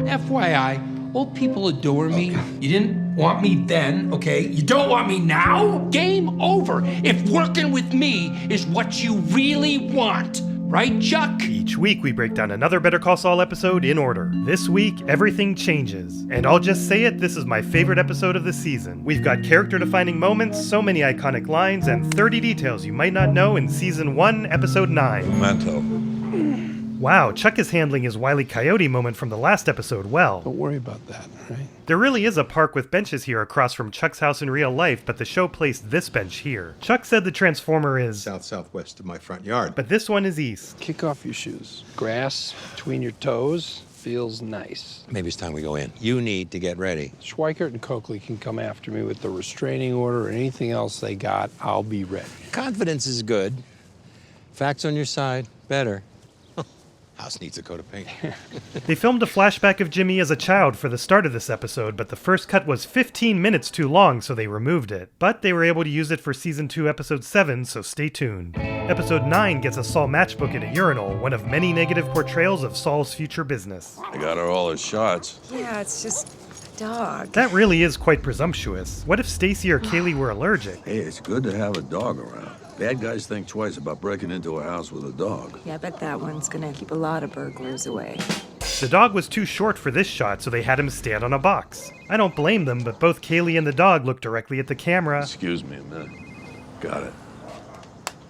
FYI, old people adore me. You didn't want me then, okay? You don't want me now? Game over if working with me is what you really want. Right, Chuck? Each week we break down another Better Call Saul episode in order. This week, everything changes. And I'll just say it, this is my favorite episode of the season. We've got character-defining moments, so many iconic lines, and 30 details you might not know in Season 1, Episode 9. Pimento. Wow, Chuck is handling his Wile E. Coyote moment from the last episode well. Don't worry about that, right? There really is a park with benches here across from Chuck's house in real life, but the show placed this bench here. Chuck said the Transformer is South-southwest of my front yard. but this one is east. Kick off your shoes. Grass between your toes feels nice. Maybe it's time we go in. You need to get ready. Schweikert and Coakley can come after me with the restraining order or anything else they got. I'll be ready. Confidence is good. Facts on your side, better. House needs a coat of paint. They filmed a flashback of Jimmy as a child for the start of this episode, but the first cut was 15 minutes too long, so they removed it. But they were able to use it for Season 2, Episode 7, so stay tuned. Episode 9 gets a Saul matchbook in a urinal, one of many negative portrayals of Saul's future business. I got her all her shots. Yeah, it's just a dog. That really is quite presumptuous. What if Stacy or Kaylee were allergic? Hey, it's good to have a dog around. Bad guys think twice about breaking into a house with a dog. Yeah, I bet that one's gonna keep a lot of burglars away. The dog was too short for this shot, so they had him stand on a box. I don't blame them, but both Kaylee and the dog looked directly at the camera. Excuse me a minute. Got it.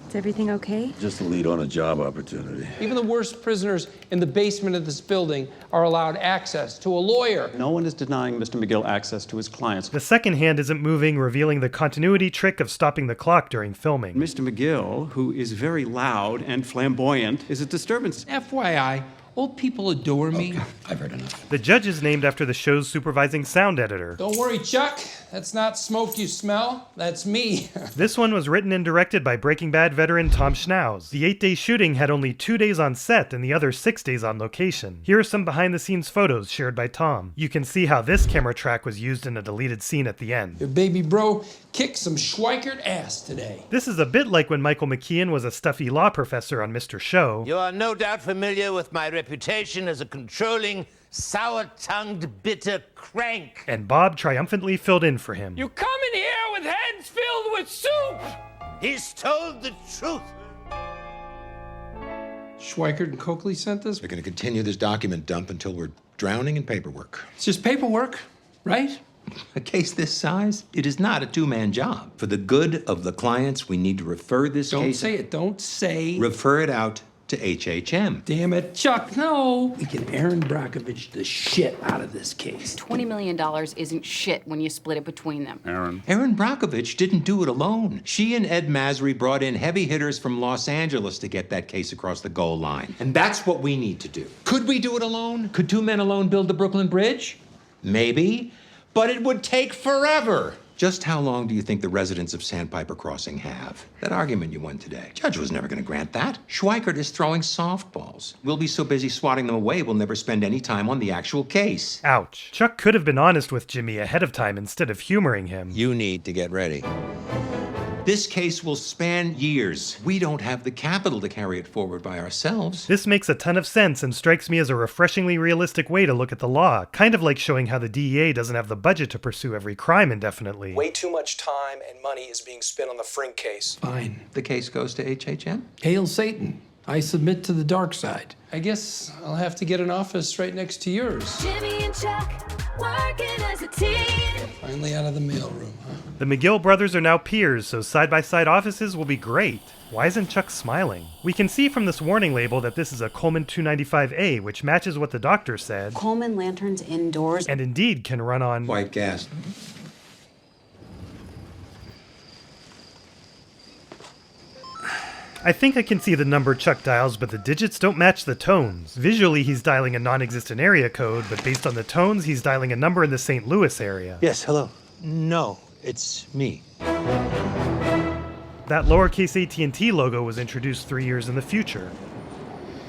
Is everything okay? Just a lead on a job opportunity. Even the worst prisoners in the basement of this building are allowed access to a lawyer. No one is denying Mr. McGill access to his clients. The second hand isn't moving, revealing the continuity trick of stopping the clock during filming. Mr. McGill, who is very loud and flamboyant, is a disturbance. FYI, old people adore me. I've heard enough. The judge is named after the show's supervising sound editor. Don't worry, Chuck. That's not smoke you smell. That's me. This one was written and directed by Breaking Bad veteran Tom Schnauz. The 8-day shooting had only 2 days on set and the other 6 days on location. Here are some behind-the-scenes photos shared by Tom. You can see how this camera track was used in a deleted scene at the end. Your baby bro kicked some Schweikert ass today. This is a bit like when Michael McKean was a stuffy law professor on Mr. Show. You are no doubt familiar with my reputation as a controlling, sour-tongued, bitter crank. And Bob triumphantly filled in for him. You come in here with heads filled with soup. He's told the truth. Schweikert and Coakley sent this? We're going to continue this document dump until we're drowning in paperwork. It's just paperwork, right? A case this size, it is not a two-man job. For the good of the clients, we need to refer this Don't case... say it. Don't say... Refer it out to HHM. Damn it, Chuck, no. We can Aaron Brockovich the shit out of this case. $20 million isn't shit when you split it between them. Aaron Brockovich didn't do it alone. She and Ed Masry brought in heavy hitters from Los Angeles to get that case across the goal line. And that's what we need to do. Could we do it alone? Could two men alone build the Brooklyn Bridge? Maybe. But it would take forever. Just how long do you think the residents of Sandpiper Crossing have? That argument you won today. Judge was never going to grant that. Schweikert is throwing softballs. We'll be so busy swatting them away, we'll never spend any time on the actual case. Ouch. Chuck could have been honest with Jimmy ahead of time instead of humoring him. You need to get ready. This case will span years. We don't have the capital to carry it forward by ourselves. This makes a ton of sense and strikes me as a refreshingly realistic way to look at the law, kind of like showing how the DEA doesn't have the budget to pursue every crime indefinitely. Way too much time and money is being spent on the Fring case. Fine. The case goes to HHM? Hail Satan. I submit to the dark side. I guess I'll have to get an office right next to yours. Jimmy and Chuck, working as a team. Finally out of the mailroom, huh? The McGill brothers are now peers, so side-by-side offices will be great. Why isn't Chuck smiling? We can see from this warning label that this is a Coleman 295A, which matches what the doctor said. Coleman lanterns indoors. And indeed can run on... White gas. I think I can see the number Chuck dials, but the digits don't match the tones. Visually, he's dialing a non-existent area code, but based on the tones, he's dialing a number in the St. Louis area. Yes, hello. No, it's me. That lowercase AT&T logo was introduced 3 years in the future.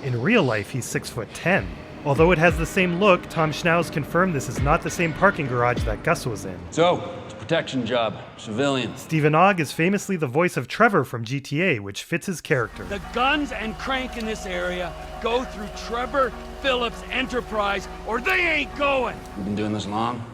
In real life, he's 6'10". Although it has the same look, Tom Schnauz confirmed this is not the same parking garage that Gus was in. So, Protection job. Civilian. Stephen Ogg is famously the voice of Trevor from GTA, which fits his character. The guns and crank in this area go through Trevor Phillips Enterprise, or they ain't going. You've been doing this long?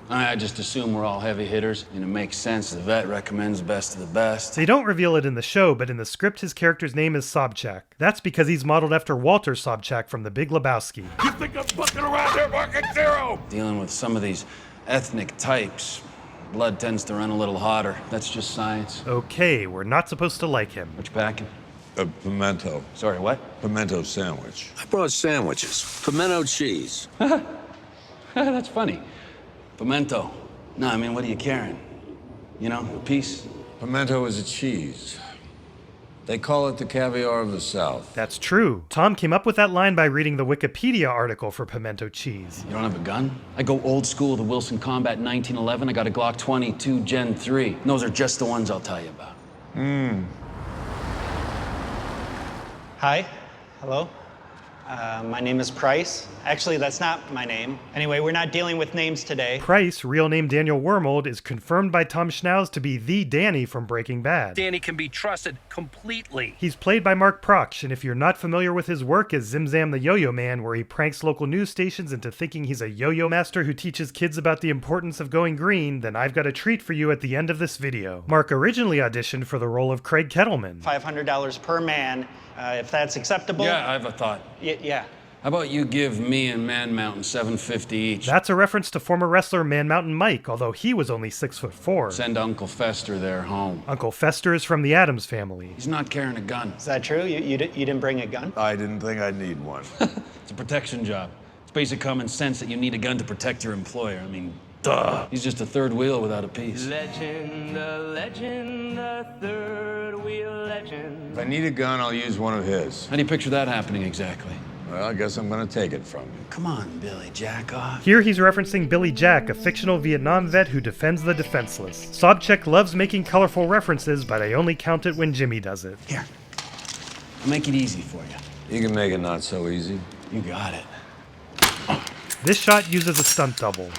I just assume we're all heavy hitters, and it makes sense. The vet recommends the best of the best. They don't reveal it in the show, but in the script his character's name is Sobchak. That's because he's modeled after Walter Sobchak from The Big Lebowski. You think I'm fucking around here, Market Zero? Dealing with some of these ethnic types, blood tends to run a little hotter. That's just science. Okay, we're not supposed to like him. What you packing? A pimento. Sorry, what? Pimento sandwich. I brought sandwiches. Pimento cheese. That's funny. Pimento. No, I mean, what are you carrying? You know, a piece? Pimento is a cheese. They call it the caviar of the South. That's true. Tom came up with that line by reading the Wikipedia article for pimento cheese. You don't have a gun? I go old school, the Wilson Combat 1911. I got a Glock 22 Gen 3. And those are just the ones I'll tell you about. Hi. Hello. My name is Price. Actually, that's not my name. Anyway, we're not dealing with names today. Price, real name Daniel Wormold, is confirmed by Tom Schnauz to be the Danny from Breaking Bad. Danny can be trusted completely. He's played by Mark Proksch, and if you're not familiar with his work as Zim Zam the Yo-Yo Man, where he pranks local news stations into thinking he's a yo-yo master who teaches kids about the importance of going green, then I've got a treat for you at the end of this video. Mark originally auditioned for the role of Craig Kettleman. $500 per man, if that's acceptable. Yeah, I have a thought. Yeah. How about you give me and Man Mountain $750 each? That's a reference to former wrestler Man Mountain Mike, although he was only 6'4". Send Uncle Fester there home. Uncle Fester is from the Addams family. He's not carrying a gun. Is that true? You didn't bring a gun? I didn't think I'd need one. It's a protection job. It's basic common sense that you need a gun to protect your employer. I mean, duh. He's just a third wheel without a piece. Legend, a third wheel legend. If I need a gun, I'll use one of his. How do you picture that happening exactly? Well, I guess I'm gonna take it from you. Come on, Billy Jack off. Here he's referencing Billy Jack, a fictional Vietnam vet who defends the defenseless. Sobchak loves making colorful references, but I only count it when Jimmy does it. Here, I'll make it easy for you. You can make it not so easy. You got it. This shot uses a stunt double.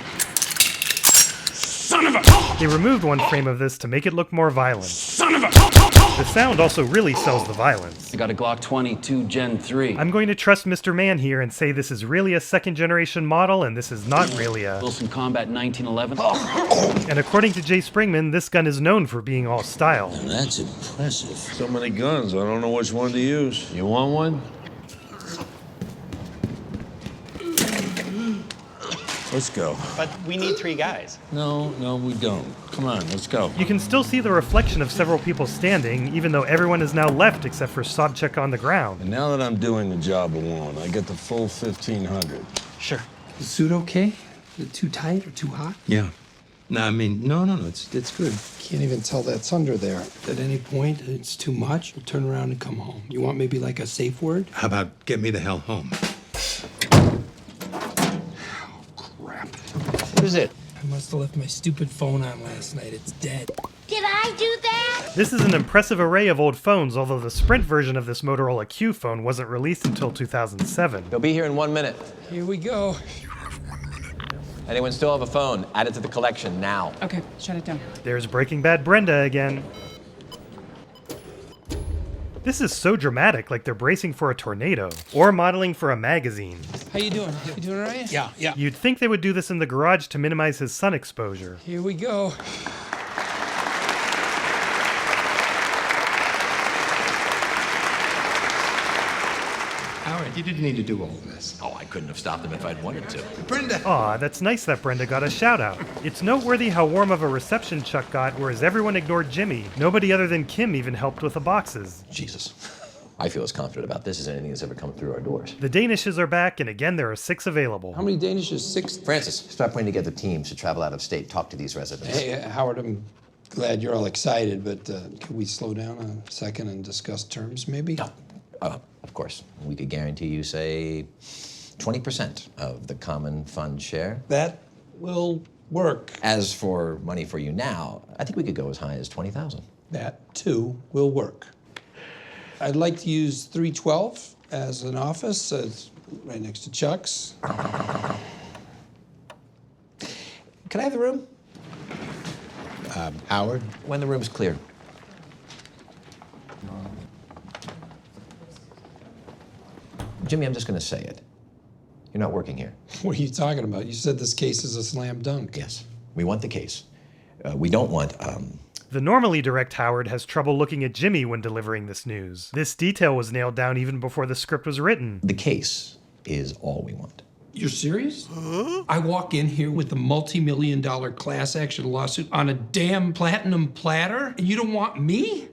Son of a... They removed one frame of this to make it look more violent. Son of a... The sound also really sells the violence. I got a Glock 22 Gen 3. I'm going to trust Mr. Man here and say this is really a second-generation model, and this is not really a... Wilson Combat 1911. And according to Jay Springman, this gun is known for being all style. Now that's impressive. So many guns, I don't know which one to use. You want one? Let's go. But we need 3 guys. No, we don't. Come on, let's go. You can still see the reflection of several people standing, even though everyone is now left except for Sobchak on the ground. And now that I'm doing the job alone, I get the full 1,500. Sure. The suit okay? Is it too tight or too hot? Yeah. No, I mean, no, it's good. Can't even tell that's under there. At any point, it's too much, we'll turn around and come home. You want maybe like a safe word? How about get me the hell home? Who's it? I must have left my stupid phone on last night. It's dead. Did I do that? This is an impressive array of old phones, although the Sprint version of this Motorola Q phone wasn't released until 2007. They'll be here in 1 minute. Here we go. Anyone still have a phone? Add it to the collection now. Okay, shut it down. There's Breaking Bad Brenda again. This is so dramatic, like they're bracing for a tornado, or modeling for a magazine. How you doing? You doing all right? Yeah. You'd think they would do this in the garage to minimize his sun exposure. Here we go. Howard, you didn't need to do all this. Oh, I couldn't have stopped them if I'd wanted to. Brenda! Aw, that's nice that Brenda got a shout out. It's noteworthy how warm of a reception Chuck got, whereas everyone ignored Jimmy. Nobody other than Kim even helped with the boxes. Jesus. I feel as confident about this as anything that's ever come through our doors. The Danishes are back, and again there are 6 available. How many Danishes? 6? Francis, start putting together teams to travel out of state, talk to these residents. Hey, Howard, I'm glad you're all excited, but can we slow down a second and discuss terms, maybe? No. Of course. We could guarantee you, say, 20% of the common fund share. That will work. As for money for you now, I think we could go as high as 20,000. That, too, will work. I'd like to use 312 as an office, right next to Chuck's. Can I have the room? Howard, when the room's clear. Jimmy, I'm just going to say it. You're not working here. What are you talking about? You said this case is a slam dunk. Yes, we want the case. We don't want, The normally direct Howard has trouble looking at Jimmy when delivering this news. This detail was nailed down even before the script was written. The case is all we want. You're serious? Huh? I walk in here with a multi-million-dollar class action lawsuit on a damn platinum platter, and you don't want me?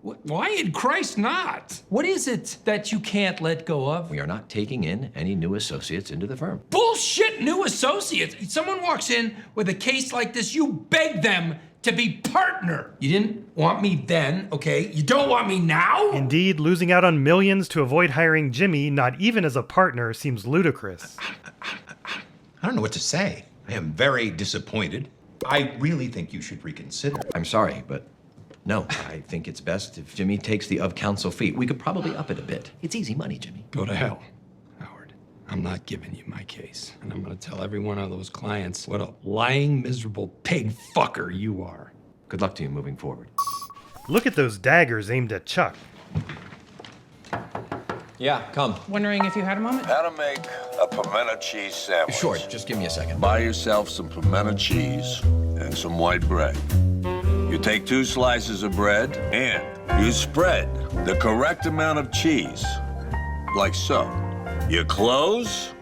Why in Christ not? What is it that you can't let go of? We are not taking in any new associates into the firm. Bullshit new associates. Someone walks in with a case like this, you beg them to be partner. You didn't want me then, okay? You don't want me now? Indeed, losing out on millions to avoid hiring Jimmy, not even as a partner, seems ludicrous. I don't know what to say. I am very disappointed. I really think you should reconsider. I'm sorry, but no, I think it's best if Jimmy takes the of-counsel fee. We could probably up it a bit. It's easy money, Jimmy. Go to hell, Howard. I'm not giving you my case. And I'm gonna tell every one of those clients what a lying, miserable pig fucker you are. Good luck to you moving forward. Look at those daggers aimed at Chuck. Yeah, come. Wondering if you had a moment? How to make a pimento cheese sandwich. Sure, just give me a second. Buy yourself some pimento cheese and some white bread. You take 2 slices of bread and you spread the correct amount of cheese, like so. You close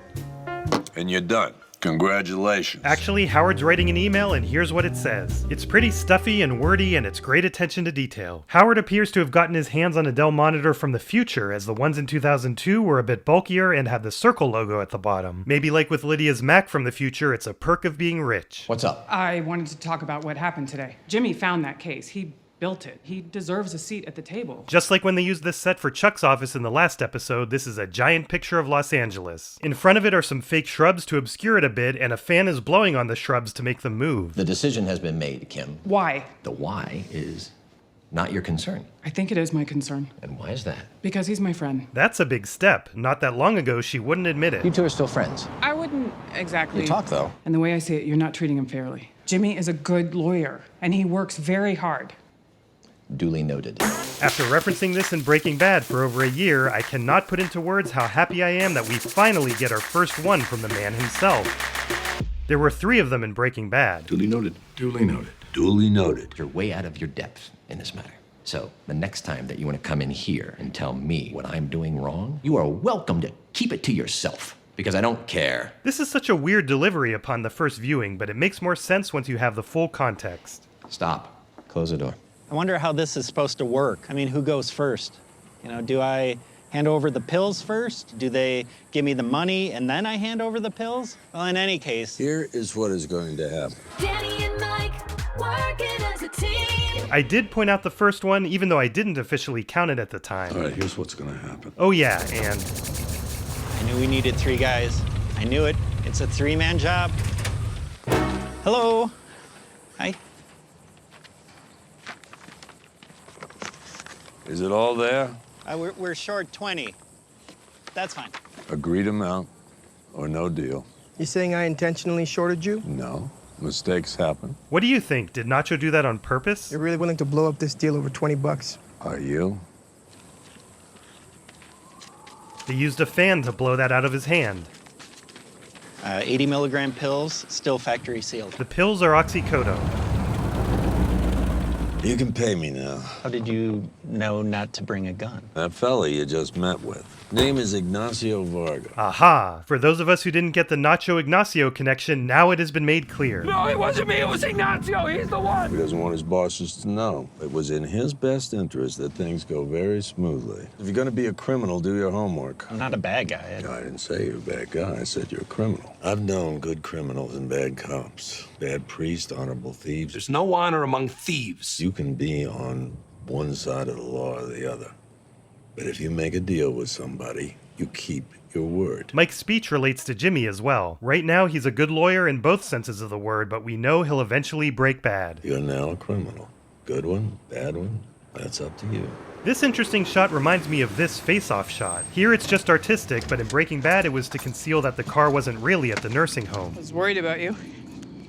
and you're done. Congratulations. Actually, Howard's writing an email, and here's what it says. It's pretty stuffy and wordy, and it's great attention to detail. Howard appears to have gotten his hands on a Dell monitor from the future, as the ones in 2002 were a bit bulkier and had the circle logo at the bottom. Maybe like with Lydia's Mac from the future, it's a perk of being rich. What's up? I wanted to talk about what happened today. Jimmy found that case. He built it. He deserves a seat at the table. Just like when they used this set for Chuck's office in the last episode, this is a giant picture of Los Angeles. In front of it are some fake shrubs to obscure it a bit, and a fan is blowing on the shrubs to make them move. The decision has been made, Kim. Why? The why is not your concern. I think it is my concern. And why is that? Because he's my friend. That's a big step. Not that long ago, she wouldn't admit it. You two are still friends. I wouldn't exactly. You talk, though. And the way I see it, you're not treating him fairly. Jimmy is a good lawyer, and he works very hard. Duly noted. After referencing this in Breaking Bad for over a year, I cannot put into words how happy I am that we finally get our first one from the man himself. There were 3 of them in Breaking Bad. Duly noted. Duly noted. Duly noted. You're way out of your depth in this matter. So the next time that you want to come in here and tell me what I'm doing wrong, you are welcome to keep it to yourself. Because I don't care. This is such a weird delivery upon the first viewing, but it makes more sense once you have the full context. Stop. Close the door. I wonder how this is supposed to work. I mean, who goes first? You know, do I hand over the pills first? Do they give me the money and then I hand over the pills? Well, in any case. Here is what is going to happen. Danny and Mike working as a team. I did point out the first one, even though I didn't officially count it at the time. All right, here's what's going to happen. Oh yeah, and I knew we needed 3 guys. I knew it. It's a 3-man job. Hello. Hi. Is it all there? We're short 20. That's fine. Agreed amount or no deal. You saying I intentionally shorted you? No. Mistakes happen. What do you think? Did Nacho do that on purpose? You're really willing to blow up this deal over 20 bucks? Are you? They used a fan to blow that out of his hand. 80 milligram pills, still factory sealed. The pills are oxycodone. You can pay me now. How did you know not to bring a gun? That fella you just met with. Name is Ignacio Varga. Aha! For those of us who didn't get the Nacho-Ignacio connection, now it has been made clear. No, it wasn't me. It was Ignacio. He's the one. He doesn't want his bosses to know. It was in his best interest that things go very smoothly. If you're going to be a criminal, do your homework. I'm not a bad guy. I didn't say you're a bad guy. I said you're a criminal. I've known good criminals and bad cops. Bad priests, honorable thieves. There's no honor among thieves. You can be on one side of the law or the other. But if you make a deal with somebody, you keep your word. Mike's speech relates to Jimmy as well. Right now, he's a good lawyer in both senses of the word, but we know he'll eventually break bad. You're now a criminal. Good one, bad one, that's up to you. This interesting shot reminds me of this face-off shot. Here it's just artistic, but in Breaking Bad it was to conceal that the car wasn't really at the nursing home. I was worried about you.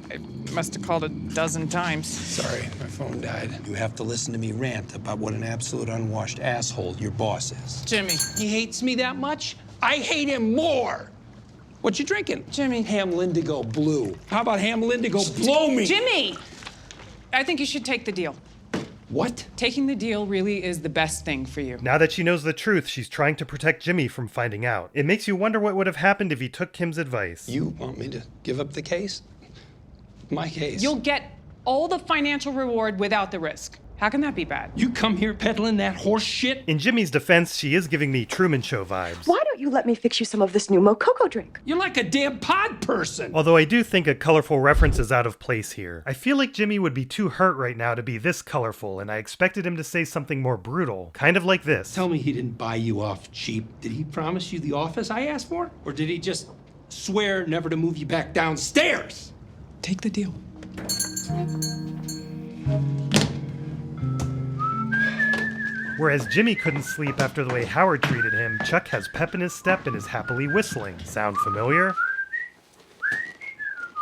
I must have called a dozen times. Sorry, my phone died. You have to listen to me rant about what an absolute unwashed asshole your boss is. Jimmy. He hates me that much? I hate him more. What you drinking? Jimmy. Ham Lindigo Blue. How about Ham Lindigo Blow Me? Jimmy! I think you should take the deal. What? Taking the deal really is the best thing for you. Now that she knows the truth, she's trying to protect Jimmy from finding out. It makes you wonder what would have happened if he took Kim's advice. You want me to give up the case? My case. You'll get all the financial reward without the risk. How can that be bad? You come here peddling that horse shit? In Jimmy's defense, she is giving me Truman Show vibes. Why don't you let me fix you some of this new Mococo drink? You're like a damn pod person. Although I do think a colorful reference is out of place here. I feel like Jimmy would be too hurt right now to be this colorful, and I expected him to say something more brutal. Kind of like this. Tell me he didn't buy you off cheap. Did he promise you the office I asked for? Or did he just swear never to move you back downstairs? Take the deal. Whereas Jimmy couldn't sleep after the way Howard treated him, Chuck has pep in his step and is happily whistling. Sound familiar?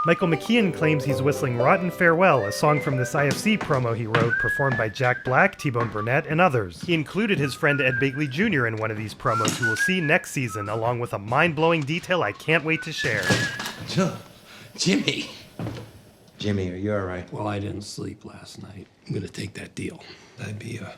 Michael McKean claims he's whistling Rotten Farewell, a song from this IFC promo he wrote, performed by Jack Black, T-Bone Burnett, and others. He included his friend Ed Begley Jr. in one of these promos, who we'll see next season, along with a mind-blowing detail I can't wait to share. Jimmy. Jimmy, are you all right? Well, I didn't sleep last night. I'm gonna take that deal. I'd be a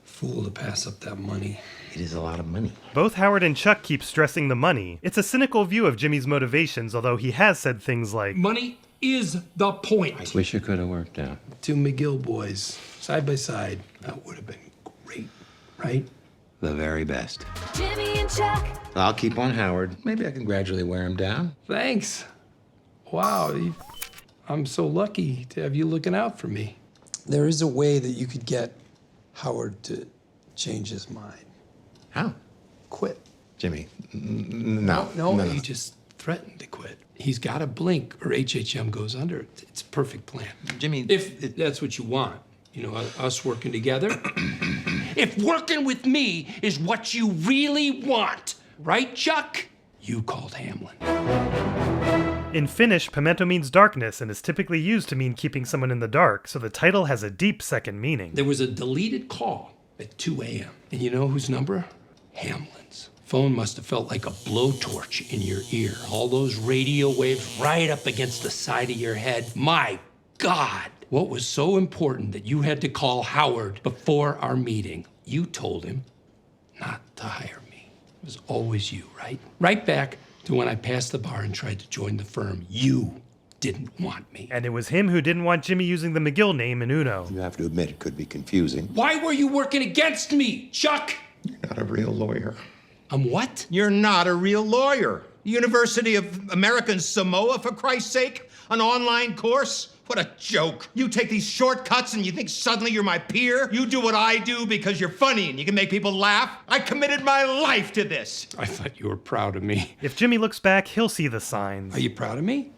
fool to pass up that money. It is a lot of money. Both Howard and Chuck keep stressing the money. It's a cynical view of Jimmy's motivations, although he has said things like, money is the point. I wish it could have worked out. Two McGill boys, side by side. That would have been great, right? The very best. Jimmy and Chuck. I'll keep on Howard. Maybe I can gradually wear him down. Thanks. Wow, I'm so lucky to have you looking out for me. There is a way that you could get Howard to change his mind. How? Quit. Jimmy, no. He just threatened to quit. He's got to blink or HHM goes under. It's a perfect plan. Jimmy, if that's what you want, you know, us working together. If working with me is what you really want, right, Chuck? You called Hamlin. In Finnish, pimento means darkness and is typically used to mean keeping someone in the dark, so the title has a deep second meaning. There was a deleted call at 2 a.m. And you know whose number? Hamlin's. Phone must have felt like a blowtorch in your ear. All those radio waves right up against the side of your head. My God! What was so important that you had to call Howard before our meeting? You told him not to hire me. It was always you, right? Right back to when I passed the bar and tried to join the firm. You didn't want me. And it was him who didn't want Jimmy using the McGill name in Uno. You have to admit it could be confusing. Why were you working against me, Chuck? You're not a real lawyer. I'm what? You're not a real lawyer. University of American Samoa, for Christ's sake? An online course? What a joke. You take these shortcuts and you think suddenly you're my peer? You do what I do because you're funny and you can make people laugh? I committed my life to this. I thought you were proud of me. If Jimmy looks back, he'll see the signs. Are you proud of me?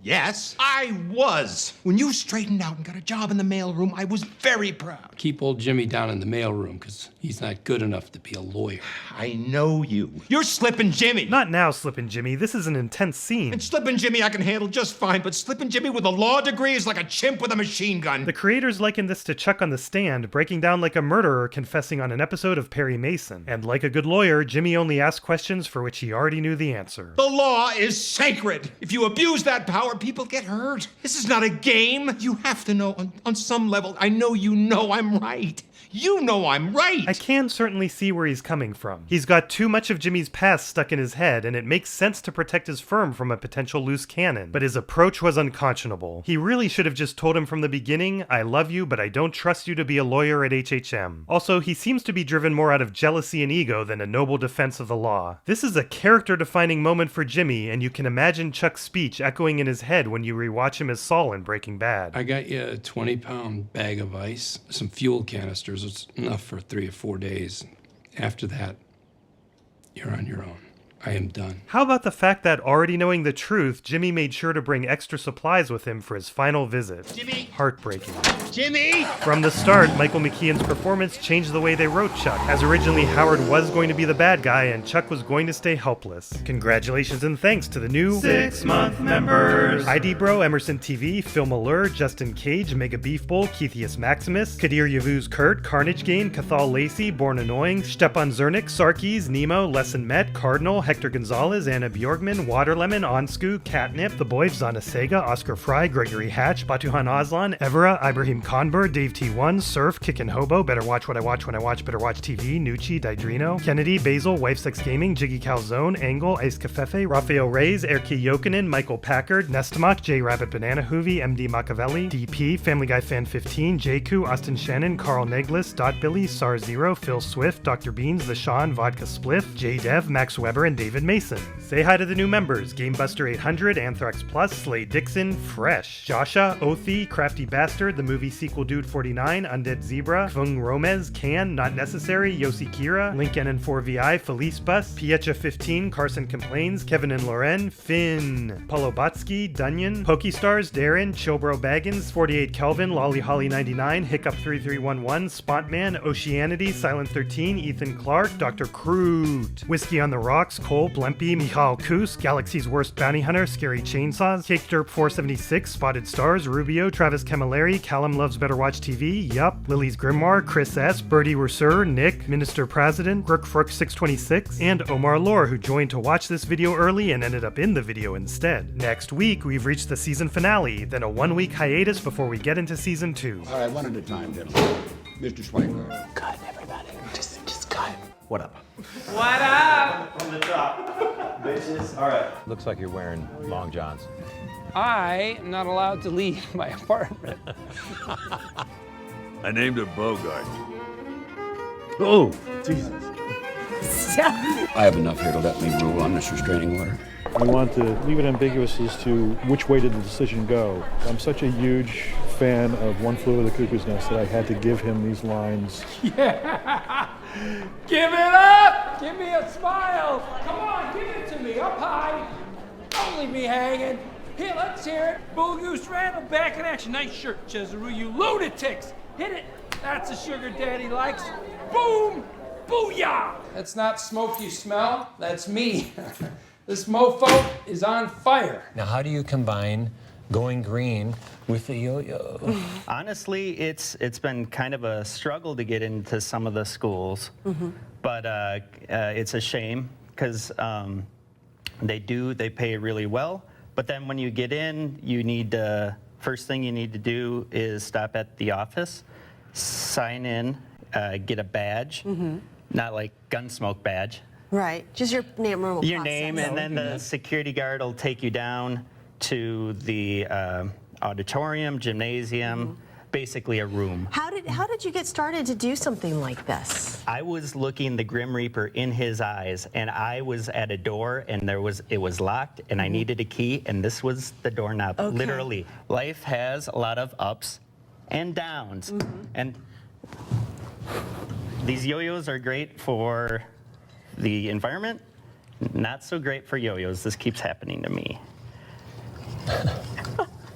Yes, I was. When you straightened out and got a job in the mailroom, I was very proud. Keep old Jimmy down in the mailroom, because he's not good enough to be a lawyer. I know you. You're Slippin' Jimmy. Not now, Slippin' Jimmy. This is an intense scene. And Slippin' Jimmy I can handle just fine, but Slippin' Jimmy with a law degree is like a chimp with a machine gun. The creators liken this to Chuck on the stand, breaking down like a murderer confessing on an episode of Perry Mason. And like a good lawyer, Jimmy only asked questions for which he already knew the answer. The law is sacred. If you abuse that power, people get hurt. This is not a game. You have to know on some level. I know you know I'm right. You know I'm right. I can certainly see where he's coming from. He's got too much of Jimmy's past stuck in his head, and it makes sense to protect his firm from a potential loose cannon. But his approach was unconscionable. He really should have just told him from the beginning, I love you, but I don't trust you to be a lawyer at HHM. Also, he seems to be driven more out of jealousy and ego than a noble defense of the law. This is a character-defining moment for Jimmy, and you can imagine Chuck's speech echoing in his head when you rewatch him as Saul in Breaking Bad. I got you a 20-pound bag of ice, some fuel canisters. It's enough for 3 or 4 days. After that, you're on your own. I am done. How about the fact that, already knowing the truth, Jimmy made sure to bring extra supplies with him for his final visit? Jimmy! Heartbreaking. Jimmy! From the start, Michael McKean's performance changed the way they wrote Chuck, as originally Howard was going to be the bad guy and Chuck was going to stay helpless. Congratulations and thanks to the new 6-month members. ID Bro, Emerson TV, Phil Malur, Justin Cage, Mega Beef Bowl, Keithius Maximus, Kadir Yavuz Kurt, Carnage Game, Cathal Lacey, Born Annoying, Stepan Zernik, Sarkis, Nemo, Lesson Met, Cardinal, Hector Gonzalez, Anna Bjorgman, Waterlemon, Onsku, Catnip, The Boy, Zana Sega, Oscar Fry, Gregory Hatch, Batuhan Aslan, Evera, Ibrahim Conber, Dave T1, Surf, Kickin' Hobo, Better Watch What I Watch When I Watch Better Watch TV, Nucci, Didrino, Kennedy, Basil, Wife Sex Gaming, Jiggy Calzone, Angle, Ice Cafefe, Rafael Reyes, Erki Jokinen, Michael Packard, Nestamak, J Rabbit Banana Hoovy, MD Machiavelli, DP, Family Guy Fan 15, Jaku, Austin Shannon, Carl Neglis, Dot Billy, Sar Zero, Phil Swift, Dr. Beans, The Sean, Vodka Spliff, J Dev, Max Weber, and David Mason. Say hi to the new members: Gamebuster 800, Anthrax Plus, Slade Dixon, Fresh, Joshua, Othi, Crafty Bastard, The Movie Sequel Dude 49, Undead Zebra, Fung Romez, Can, Not Necessary, Yossi Kira, Link NN4VI, Felice Bus, Piecha 15, Carson Complains, Kevin and Loren, Finn, Paulo Botsky, Dunyan, Pokestars, Darren, Chilbro Baggins, 48 Kelvin, Lolly Holly 99, Hiccup 3311, Spontman, Oceanity, Silent 13, Ethan Clark, Dr. Crude, Whiskey on the Rocks, Cole, Blempy, Michal Kus, Galaxy's Worst Bounty Hunter, Scary Chainsaws, Cake Derp 476, Spotted Stars, Rubio, Travis Camilleri, Callum Loves Better Watch TV, Yup, Lily's Grimoire, Chris S, Birdie Rusur, Nick, Minister President, Rook Frook 626, and Omar Lore, who joined to watch this video early and ended up in the video instead. Next week, we've reached the season finale, then a 1-week hiatus before we get into season 2. All right, one at a time, gentlemen. Mr. Swanger. Cut, everybody. Just cut. What up? What up? From the top. Bitches. All right. Looks like you're wearing long johns. I am not allowed to leave my apartment. I named her Bogart. Oh, Jesus. I have enough here to let me rule on this restraining order. We want to leave it ambiguous as to which way did the decision go. I'm such a huge fan of One Flew Over the Cuckoo's Nest that I had to give him these lines. Yeah! Give it up! Give me a smile! Come on, give it to me, up high! Don't leave me hanging! Here, let's hear it! Bull Goose Randall back in action. Nice shirt, Cesaroo, you lunatics! Hit it! That's a sugar daddy likes. Boom! Booyah! That's not smoke you smell, that's me. This mofo is on fire. Now, how do you combine going green with the yo-yo? Honestly, it's been kind of a struggle to get into some of the schools, but it's a shame because they pay really well. But then when you get in, you need to, first thing you need to do is stop at the office, sign in, get a badge, not like Gunsmoke badge. Right, just your name, normal Your process. name, and then the security guard will take you down to the auditorium, gymnasium, basically a room. How did you get started to do something like this? I was looking the Grim Reaper in his eyes, and I was at a door, and it was locked, and I needed a key, and this was the doorknob. Okay. Literally, life has a lot of ups and downs, and these yo-yos are great for the environment, not so great for yo-yos. This keeps happening to me.